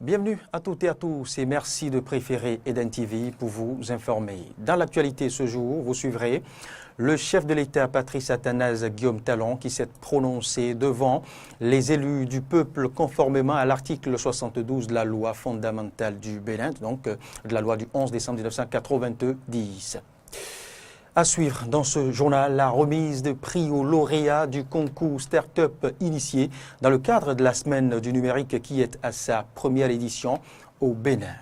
Bienvenue à toutes et à tous et merci de préférer Eden TV pour vous informer. Dans l'actualité ce jour, vous suivrez le chef de l'État, Patrice Athanase Guillaume Talon, qui s'est prononcé devant les élus du peuple conformément à l'article 72 de la loi fondamentale du Bénin, donc de la loi du 11 décembre 1990. À suivre dans ce journal, la remise de prix aux lauréats du concours Start-up initié dans le cadre de la semaine du numérique qui est à sa première édition au Bénin.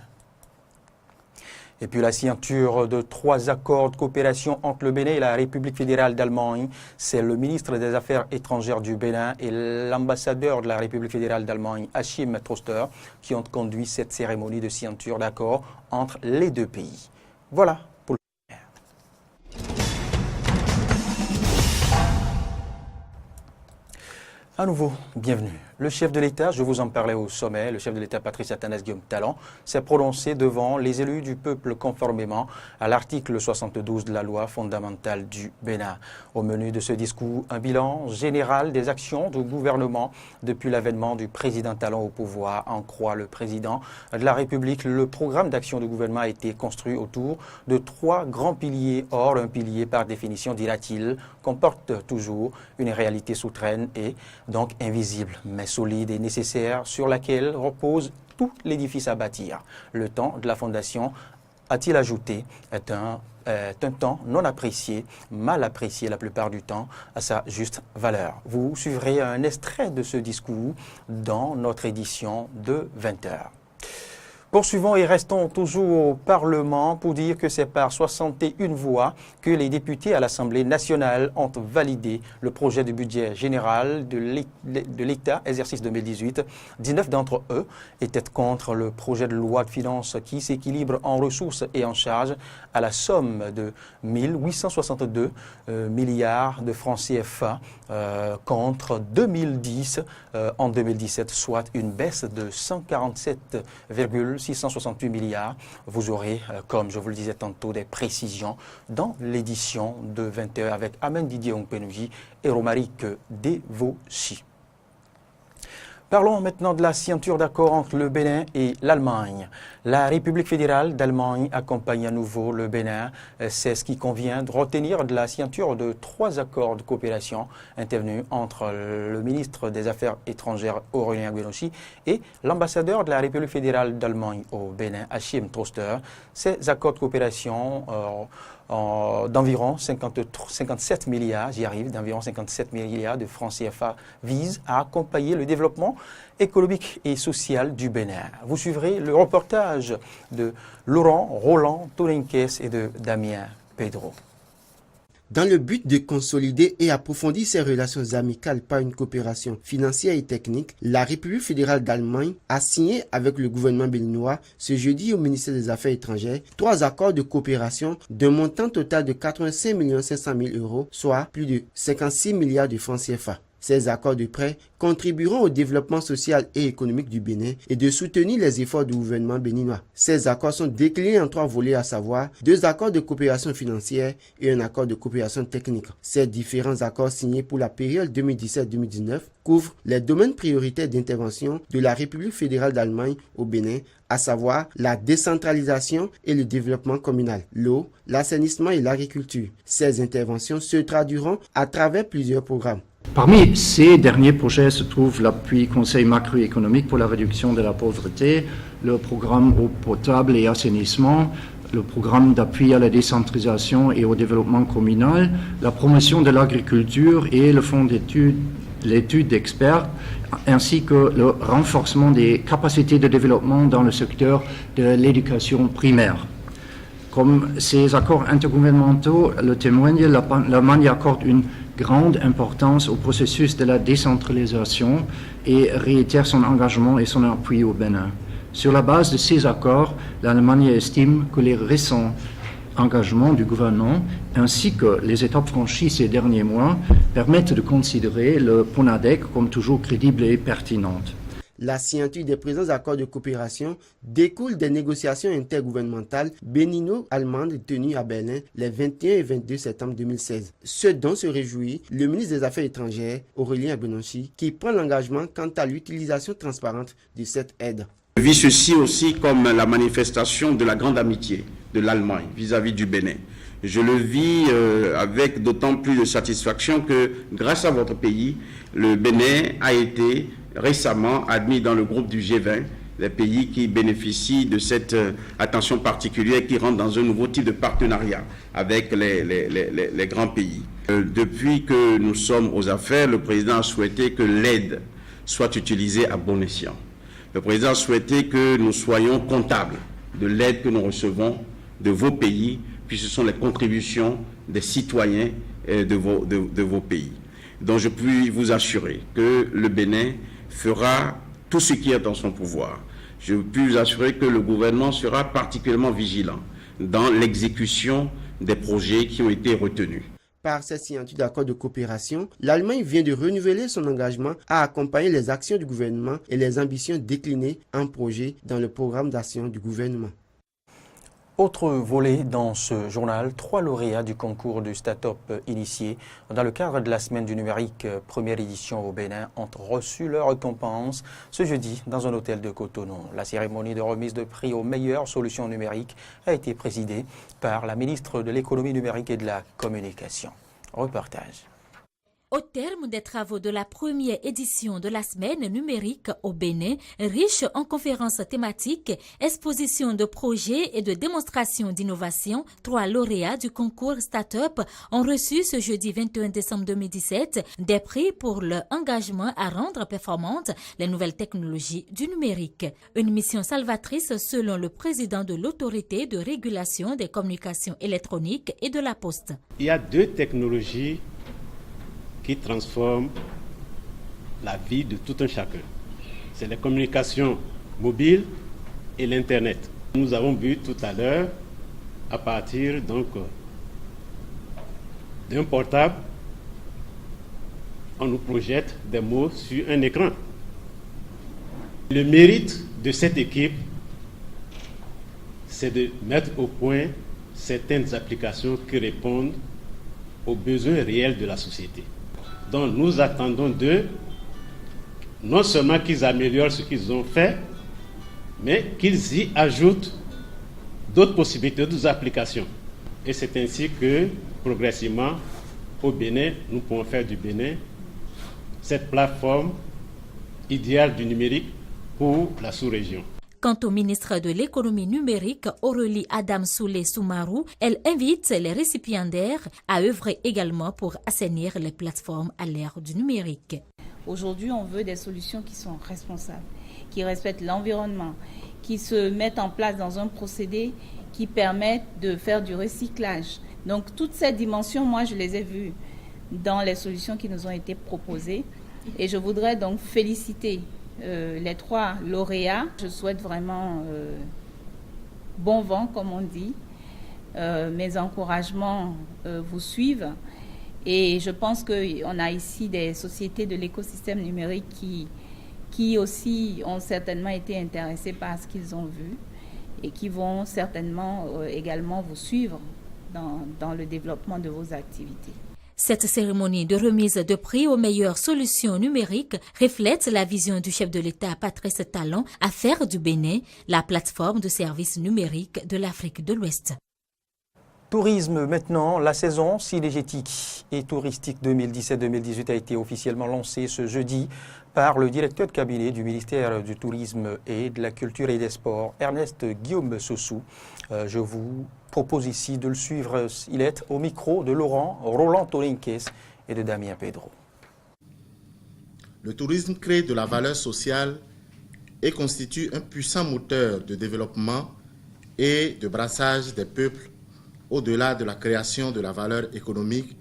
Et puis la signature de 3 accords de coopération entre le Bénin et la République fédérale d'Allemagne. C'est le ministre des Affaires étrangères du Bénin et l'ambassadeur de la République fédérale d'Allemagne, Achim Troster, qui ont conduit cette cérémonie de signature d'accords entre les deux pays. Voilà. À nouveau, bienvenue. Le chef de l'État, je vous en parlais au sommet, le chef de l'État Patrice Athanase Guillaume Talon s'est prononcé devant les élus du peuple conformément à l'article 72 de la loi fondamentale du Bénin. Au menu de ce discours, un bilan général des actions du gouvernement depuis l'avènement du président Talon au pouvoir. En croit le président de la République, le programme d'action du gouvernement a été construit autour de 3 grands piliers. Or, un pilier par définition, dira-t-il, comporte toujours une réalité souterraine et donc invisible, mais solide et nécessaire, sur laquelle repose tout l'édifice à bâtir. Le temps de la fondation, a-t-il ajouté, est un temps non apprécié, mal apprécié la plupart du temps, à sa juste valeur. Vous suivrez un extrait de ce discours dans notre édition de 20h. Poursuivons et restons toujours au Parlement pour dire que c'est par 61 voix que les députés à l'Assemblée nationale ont validé le projet de budget général de l'État, exercice 2018. 19 d'entre eux étaient contre le projet de loi de finances qui s'équilibre en ressources et en charges à la somme de 1862 milliards de francs CFA contre 2010 en 2017, soit une baisse de 147,668 milliards. Vous aurez, comme je vous le disais tantôt, des précisions dans l'édition de 20h avec Amen Didier Ongpenouji et Romaric Devossi. Parlons maintenant de la signature d'accord entre le Bénin et l'Allemagne. La République fédérale d'Allemagne accompagne à nouveau le Bénin. C'est ce qui convient de retenir de la signature de 3 accords de coopération intervenus entre le ministre des Affaires étrangères Aurélien Guénochy et l'ambassadeur de la République fédérale d'Allemagne au Bénin, Achim Troster. Ces accords de coopération d'environ 57 milliards, j'y arrive, d'environ 57 milliards de francs CFA visent à accompagner le développement économique et social du Bénin. Vous suivrez le reportage de Laurent Roland Tolinques et de Damien Pedro. Dans le but de consolider et approfondir ses relations amicales par une coopération financière et technique, la République fédérale d'Allemagne a signé avec le gouvernement béninois ce jeudi au ministère des Affaires étrangères 3 accords de coopération d'un montant total de 85 500 000 euros, soit plus de 56 milliards de francs CFA. Ces accords de prêt contribueront au développement social et économique du Bénin et de soutenir les efforts du gouvernement béninois. Ces accords sont déclinés en 3 volets, à savoir 2 accords de coopération financière et un accord de coopération technique. Ces différents accords signés pour la période 2017-2019 couvrent les domaines prioritaires d'intervention de la République fédérale d'Allemagne au Bénin, à savoir la décentralisation et le développement communal, l'eau, l'assainissement et l'agriculture. Ces interventions se traduiront à travers plusieurs programmes. Parmi ces derniers projets se trouve l'appui Conseil macroéconomique pour la réduction de la pauvreté, le programme eau potable et assainissement, le programme d'appui à la décentralisation et au développement communal, la promotion de l'agriculture et le fonds l'étude d'experts, ainsi que le renforcement des capacités de développement dans le secteur de l'éducation primaire. Comme ces accords intergouvernementaux le témoignent, l'Allemagne accorde une grande importance au processus de la décentralisation et réitère son engagement et son appui au Bénin. Sur la base de ces accords, l'Allemagne estime que les récents engagements du gouvernement ainsi que les étapes franchies ces derniers mois permettent de considérer le PONADEC comme toujours crédible et pertinente. La signature des présents accords de coopération découle des négociations intergouvernementales bénino-allemandes tenues à Berlin les 21 et 22 septembre 2016. Ce dont se réjouit le ministre des Affaires étrangères, Aurélien Guénochy, qui prend l'engagement quant à l'utilisation transparente de cette aide. Je vis ceci aussi comme la manifestation de la grande amitié de l'Allemagne vis-à-vis du Bénin. Je le vis avec d'autant plus de satisfaction que, grâce à votre pays, le Bénin a été récemment admis dans le groupe du G20, les pays qui bénéficient de cette attention particulière, qui rentrent dans un nouveau type de partenariat avec les grands pays. Depuis que nous sommes aux affaires, le président a souhaité que l'aide soit utilisée à bon escient. Le président a souhaité que nous soyons comptables de l'aide que nous recevons de vos pays, puis ce sont les contributions des citoyens de vos pays. Donc je puis vous assurer que le Bénin fera tout ce qui est dans son pouvoir. Je puis vous assurer que le gouvernement sera particulièrement vigilant dans l'exécution des projets qui ont été retenus. Par cette signature d'accord de coopération, l'Allemagne vient de renouveler son engagement à accompagner les actions du gouvernement et les ambitions déclinées en projet dans le programme d'action du gouvernement. Autre volet dans ce journal, 3 lauréats du concours du Start-up initié dans le cadre de la semaine du numérique première édition au Bénin ont reçu leur récompense ce jeudi dans un hôtel de Cotonou. La cérémonie de remise de prix aux meilleures solutions numériques a été présidée par la ministre de l'économie numérique et de la communication. Reportage. Au terme des travaux de la première édition de la semaine numérique au Bénin, riche en conférences thématiques, expositions de projets et de démonstrations d'innovation, 3 lauréats du concours Start-up ont reçu ce jeudi 21 décembre 2017 des prix pour leur engagement à rendre performantes les nouvelles technologies du numérique. Une mission salvatrice selon le président de l'autorité de régulation des communications électroniques et de la Poste. Il y a 2 technologies qui transforme la vie de tout un chacun. C'est les communications mobiles et l'Internet. Nous avons vu tout à l'heure, à partir donc d'un portable, on nous projette des mots sur un écran. Le mérite de cette équipe, c'est de mettre au point certaines applications qui répondent aux besoins réels de la société. Donc nous attendons d'eux, non seulement qu'ils améliorent ce qu'ils ont fait, mais qu'ils y ajoutent d'autres possibilités, d'autres applications. Et c'est ainsi que, progressivement, au Bénin, nous pouvons faire du Bénin cette plateforme idéale du numérique pour la sous-région. Quant au ministre de l'économie numérique, Aurélie Adam Soulé Soumarou, elle invite les récipiendaires à œuvrer également pour assainir les plateformes à l'ère du numérique. Aujourd'hui, on veut des solutions qui sont responsables, qui respectent l'environnement, qui se mettent en place dans un procédé qui permet de faire du recyclage. Donc toutes ces dimensions, moi je les ai vues dans les solutions qui nous ont été proposées et je voudrais donc féliciter les 3 lauréats. Je souhaite vraiment bon vent, comme on dit. Mes encouragements vous suivent. Et je pense qu'on a ici des sociétés de l'écosystème numérique qui aussi ont certainement été intéressées par ce qu'ils ont vu et qui vont certainement également vous suivre dans le développement de vos activités. Cette cérémonie de remise de prix aux meilleures solutions numériques reflète la vision du chef de l'État Patrice Talon à faire du Bénin la plateforme de services numériques de l'Afrique de l'Ouest. Tourisme maintenant, la saison cynégétique et touristique 2017-2018 a été officiellement lancée ce jeudi par le directeur de cabinet du ministère du Tourisme et de la Culture et des Sports, Ernest Guillaume Sossou. Je vous propose ici de le suivre. Il est au micro de Roland Torinques et de Damien Pedro. Le tourisme crée de la valeur sociale et constitue un puissant moteur de développement et de brassage des peuples au-delà de la création de la valeur économique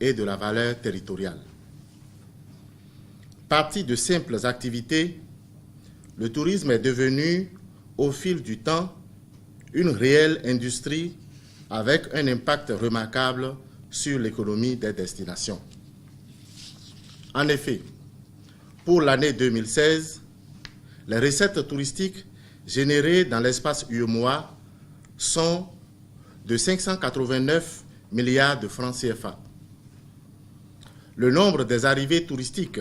et de la valeur territoriale. Parti de simples activités, le tourisme est devenu, au fil du temps, une réelle industrie avec un impact remarquable sur l'économie des destinations. En effet, pour l'année 2016, les recettes touristiques générées dans l'espace UEMOA sont de 589 milliards de francs CFA. Le nombre des arrivées touristiques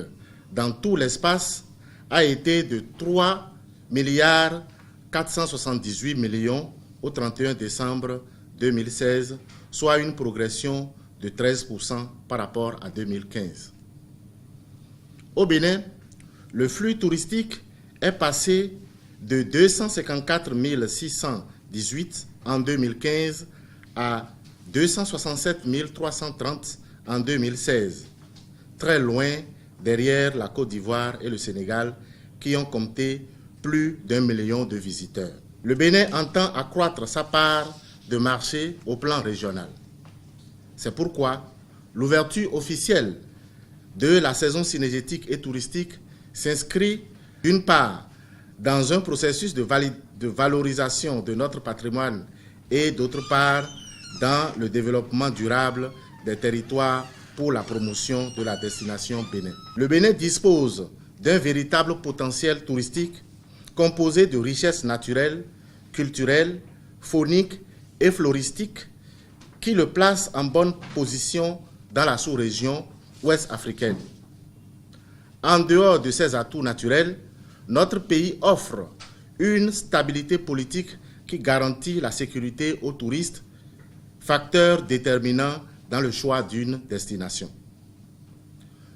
dans tout l'espace a été de 3 milliards 478 millions au 31 décembre 2016, soit une progression de 13% par rapport à 2015. Au Bénin, le flux touristique est passé de 254 618 en 2015 à 267 330 en 2016, très loin derrière la Côte d'Ivoire et le Sénégal qui ont compté plus d'1 million de visiteurs. Le Bénin entend accroître sa part de marché au plan régional. C'est pourquoi l'ouverture officielle de la saison cynégétique et touristique s'inscrit d'une part dans un processus de valorisation de notre patrimoine et d'autre part dans le développement durable des territoires pour la promotion de la destination Bénin. Le Bénin dispose d'un véritable potentiel touristique composé de richesses naturelles, culturelles, fauniques et floristiques qui le placent en bonne position dans la sous-région ouest africaine. En dehors de ces atouts naturels, notre pays offre une stabilité politique qui garantit la sécurité aux touristes, facteur déterminant dans le choix d'une destination.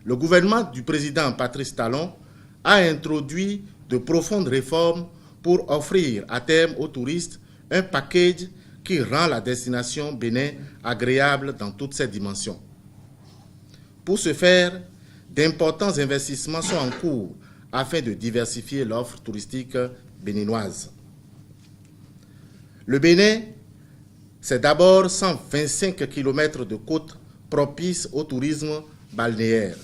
Le gouvernement du président Patrice Talon a introduit de profondes réformes pour offrir à terme aux touristes un package qui rend la destination Bénin agréable dans toutes ses dimensions. Pour ce faire, d'importants investissements sont en cours afin de diversifier l'offre touristique béninoise. Le Bénin, c'est d'abord 125 km de côtes propices au tourisme balnéaire.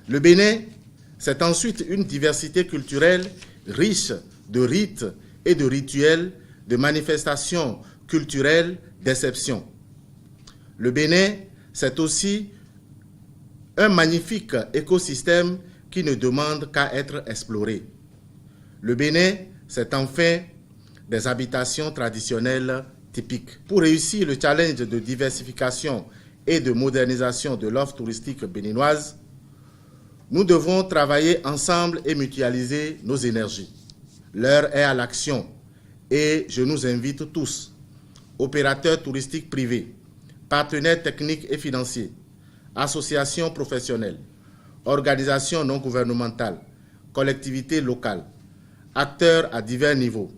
Le Bénin, c'est ensuite une diversité culturelle riche de rites et de rituels, de manifestations culturelles d'exception. Le Bénin, c'est aussi un magnifique écosystème qui ne demande qu'à être exploré. Le Bénin, c'est enfin des habitations traditionnelles typiques. Pour réussir le challenge de diversification et de modernisation de l'offre touristique béninoise, nous devons travailler ensemble et mutualiser nos énergies. L'heure est à l'action et je nous invite tous, opérateurs touristiques privés, partenaires techniques et financiers, associations professionnelles, organisations non gouvernementales, collectivités locales, acteurs à divers niveaux,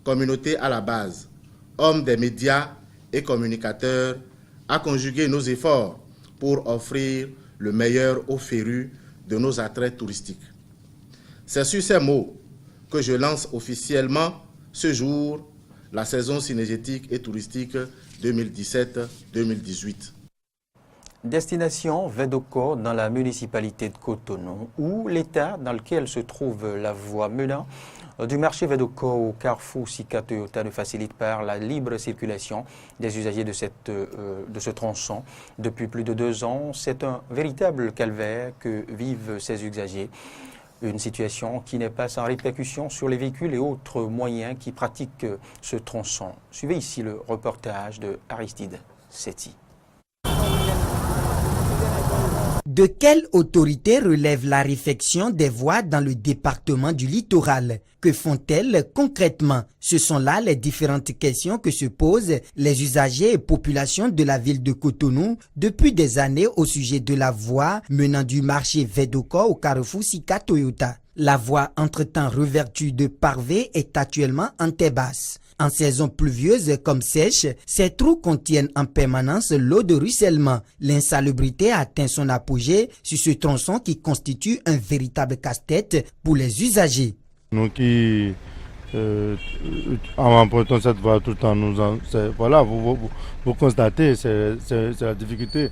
communautés à la base, hommes des médias et communicateurs, à conjuguer nos efforts pour offrir le meilleur aux férus de nos attraits touristiques. C'est sur ces mots que je lance officiellement ce jour la saison cynégétique et touristique 2017-2018. Destination Vedoko dans la municipalité de Cotonou, où l'état dans lequel se trouve la voie menant du marché Vedoko au carrefour Sika Toyota ne facilite pas la libre circulation des usagers de ce tronçon. Depuis plus de 2 ans, c'est un véritable calvaire que vivent ces usagers. Une situation qui n'est pas sans répercussion sur les véhicules et autres moyens qui pratiquent ce tronçon. Suivez ici le reportage de Aristide Setti. De quelle autorité relève la réfection des voies dans le département du littoral? Que font-elles concrètement? Ce sont là les différentes questions que se posent les usagers et populations de la ville de Cotonou depuis des années au sujet de la voie menant du marché Vedoko au carrefour Sika Toyota. La voie entre-temps revêtue de pavés est actuellement en terre basse. En saison pluvieuse comme sèche, ces trous contiennent en permanence l'eau de ruissellement. L'insalubrité atteint son apogée sur ce tronçon qui constitue un véritable casse-tête pour les usagers. Nous qui empruntant cette voie tout le temps, voilà, vous constatez, c'est la difficulté.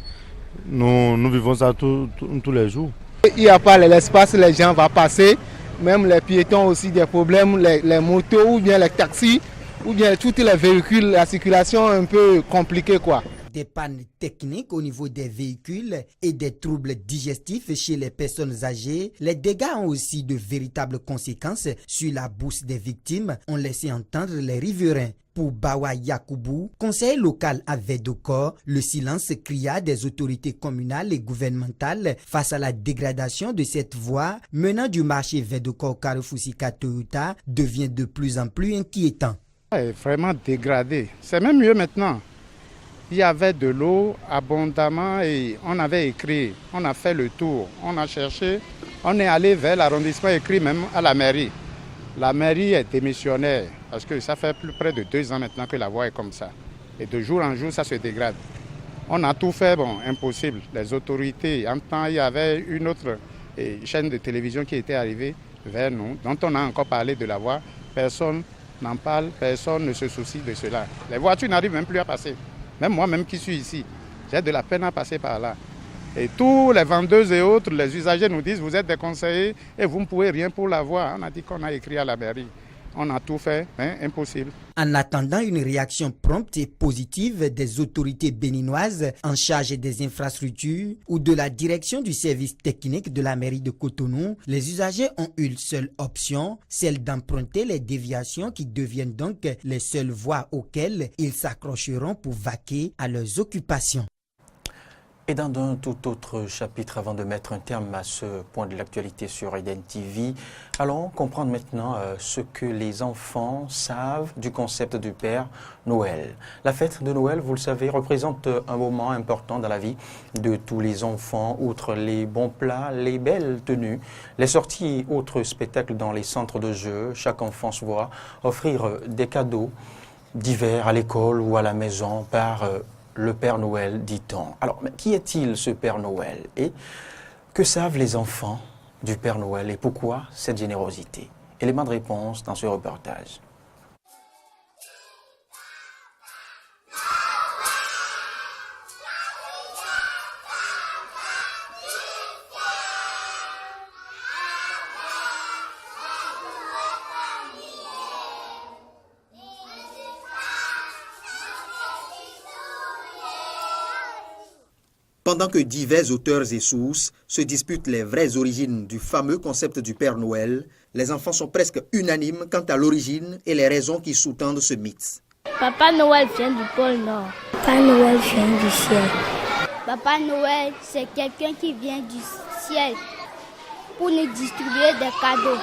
Nous vivons ça tous les jours. Il n'y a pas l'espace, les gens vont passer, même les piétons aussi des problèmes, les motos ou bien les taxis, ou bien tous les véhicules, la circulation est un peu compliquée quoi. des pannes techniques au niveau des véhicules et des troubles digestifs chez les personnes âgées, les dégâts ont aussi de véritables conséquences sur la bourse des victimes, ont laissé entendre les riverains. Pour Bawa Yakoubou, conseiller local à Védokor, le silence criard des autorités communales et gouvernementales face à la dégradation de cette voie menant du marché Védokor-Karufusika-Toyota devient de plus en plus inquiétant. C'est vraiment dégradé. C'est même mieux maintenant. Il y avait de l'eau abondamment et on avait écrit, on a fait le tour, on a cherché, on est allé vers l'arrondissement, écrit même à la mairie. La mairie est démissionnaire parce que ça fait plus près de 2 ans maintenant que la voie est comme ça. Et de jour en jour, ça se dégrade. On a tout fait, bon, impossible. Les autorités, en temps, il y avait une autre chaîne de télévision qui était arrivée vers nous, dont on a encore parlé de la voie. Personne n'en parle, personne ne se soucie de cela. Les voitures n'arrivent même plus à passer. Même moi-même qui suis ici, j'ai de la peine à passer par là. Et tous les vendeuses et autres, les usagers nous disent, vous êtes des conseillers et vous ne pouvez rien pour la voie. On a dit qu'on a écrit à la mairie. On a tout fait, hein, impossible. En attendant une réaction prompte et positive des autorités béninoises en charge des infrastructures ou de la direction du service technique de la mairie de Cotonou, les usagers ont une seule option, celle d'emprunter les déviations qui deviennent donc les seules voies auxquelles ils s'accrocheront pour vaquer à leurs occupations. Et dans un tout autre chapitre, avant de mettre un terme à ce point de l'actualité sur Eden TV, allons comprendre maintenant ce que les enfants savent du concept du Père Noël. La fête de Noël, vous le savez, représente un moment important dans la vie de tous les enfants, outre les bons plats, les belles tenues, les sorties et autres spectacles dans les centres de jeux. Chaque enfant se voit offrir des cadeaux divers à l'école ou à la maison par le Père Noël, dit-on. Alors, mais qui est-il ce Père Noël? Et que savent les enfants du Père Noël et pourquoi cette générosité? Élément de réponse dans ce reportage. Pendant que divers auteurs et sources se disputent les vraies origines du fameux concept du Père Noël, les enfants sont presque unanimes quant à l'origine et les raisons qui sous-tendent ce mythe. Papa Noël vient du pôle Nord. Papa Noël vient du ciel. Papa Noël, c'est quelqu'un qui vient du ciel pour nous distribuer des cadeaux.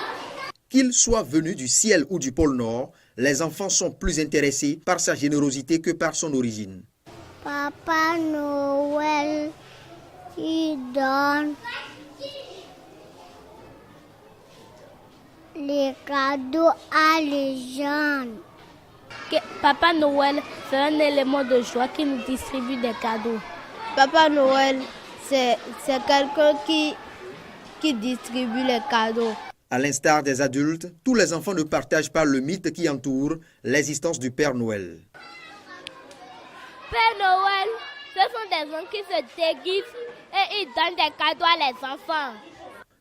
Qu'il soit venu du ciel ou du pôle Nord, les enfants sont plus intéressés par sa générosité que par son origine. Papa Noël, il donne les cadeaux à les gens. Papa Noël, c'est un élément de joie qui nous distribue des cadeaux. Papa Noël, c'est quelqu'un qui distribue les cadeaux. À l'instar des adultes, tous les enfants ne partagent pas le mythe qui entoure l'existence du Père Noël. Père Noël, ce sont des gens qui se déguisent et ils donnent des cadeaux à les enfants.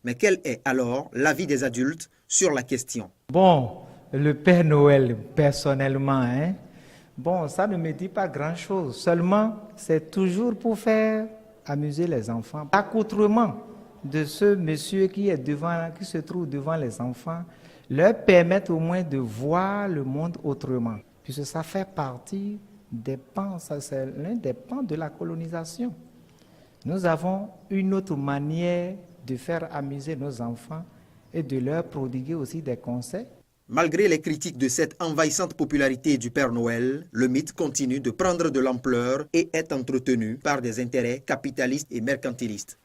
Mais quel est alors l'avis des adultes sur la question? Bon, le Père Noël, personnellement, bon, ça ne me dit pas grand-chose. Seulement, c'est toujours pour faire amuser les enfants. L'accoutrement de ce monsieur qui se trouve devant les enfants leur permet au moins de voir le monde autrement. Puisque ça fait partie des pans, c'est l'un des pans de la colonisation. Nous avons une autre manière de faire amuser nos enfants et de leur prodiguer aussi des conseils. Malgré les critiques de cette envahissante popularité du Père Noël, le mythe continue de prendre de l'ampleur et est entretenu par des intérêts capitalistes et mercantilistes.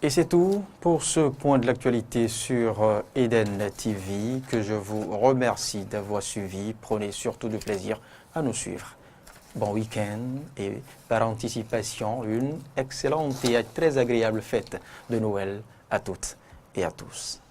Et c'est tout pour ce point de l'actualité sur Eden TV que je vous remercie d'avoir suivi. Prenez surtout du plaisir à nous suivre. Bon week-end et par anticipation, une excellente et très agréable fête de Noël à toutes et à tous.